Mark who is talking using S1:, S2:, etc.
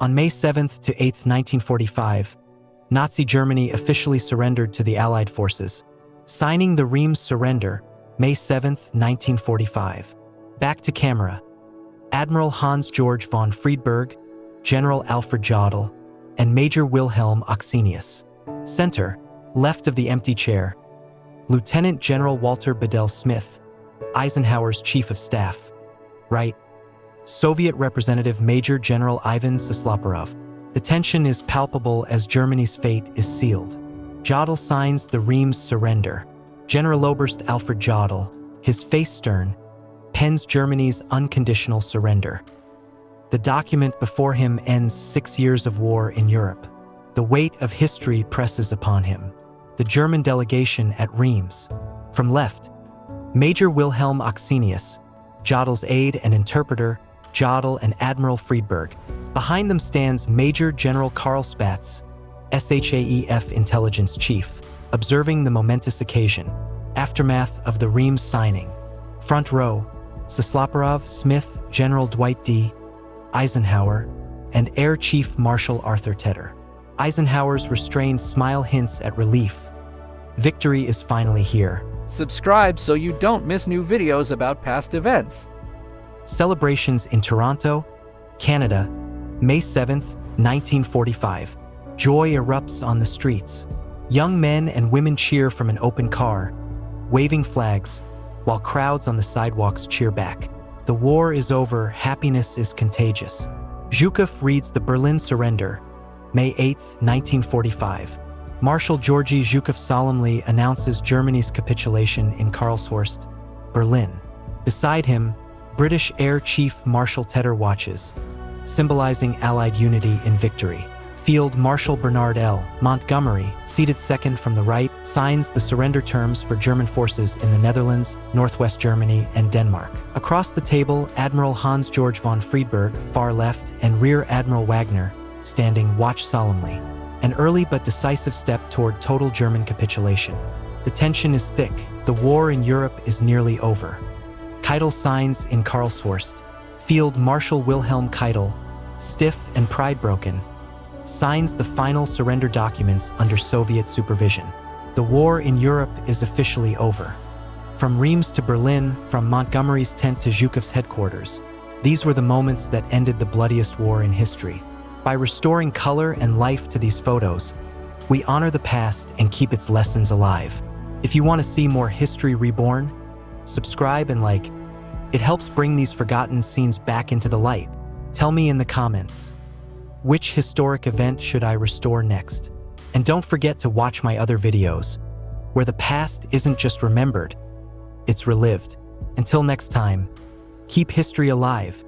S1: On May 7th to 8th, 1945, Nazi Germany officially surrendered to the Allied forces, signing the Reims Surrender, May 7th, 1945. Back to camera. Admiral Hans-Georg von Friedberg, General Alfred Jodl, and Major Wilhelm Oxenius. Center, left of the empty chair, Lieutenant General Walter Bedell Smith, Eisenhower's Chief of Staff. Right, Soviet Representative Major General Ivan Sisloporov. The tension is palpable as Germany's fate is sealed. Jodl signs the Reims Surrender. General Oberst Alfred Jodl, his face stern, pens Germany's unconditional surrender. The document before him ends 6 years of war in Europe. The weight of history presses upon him. The German delegation at Reims. From left, Major Wilhelm Oxenius, Jodl's aide and interpreter, Jodl and Admiral Friedberg. Behind them stands Major General Karlshorst, SHAEF intelligence chief, observing the momentous occasion. Aftermath of the Reims signing. Front row, Sisloporov, Smith, General Dwight D. Eisenhower, and Air Chief Marshal Arthur Tedder. Eisenhower's restrained smile hints at relief. Victory is finally here.
S2: Subscribe so you don't miss new videos about past events.
S1: Celebrations in Toronto, Canada, May 7th, 1945. Joy erupts on the streets. Young men and women cheer from an open car, waving flags, while crowds on the sidewalks cheer back. The war is over, happiness is contagious. Zhukov reads the Berlin Surrender, May 8, 1945. Marshal Georgy Zhukov solemnly announces Germany's capitulation in Karlshorst, Berlin. Beside him, British Air Chief Marshal Tedder watches, symbolizing Allied unity in victory. Field Marshal Bernard L. Montgomery, seated second from the right, signs the surrender terms for German forces in the Netherlands, Northwest Germany, and Denmark. Across the table, Admiral Hans-Georg von Friedberg, far left, and Rear Admiral Wagner, standing watch solemnly. An early but decisive step toward total German capitulation. The tension is thick. The war in Europe is nearly over. Keitel signs in Karlshorst. Field Marshal Wilhelm Keitel, stiff and pride-broken, signs the final surrender documents under Soviet supervision. The war in Europe is officially over. From Reims to Berlin, from Montgomery's tent to Zhukov's headquarters, these were the moments that ended the bloodiest war in history. By restoring color and life to these photos, we honor the past and keep its lessons alive. If you want to see more history reborn, subscribe and like. It helps bring these forgotten scenes back into the light. Tell me in the comments, which historic event should I restore next? And don't forget to watch my other videos, where the past isn't just remembered, it's relived. Until next time, keep history alive.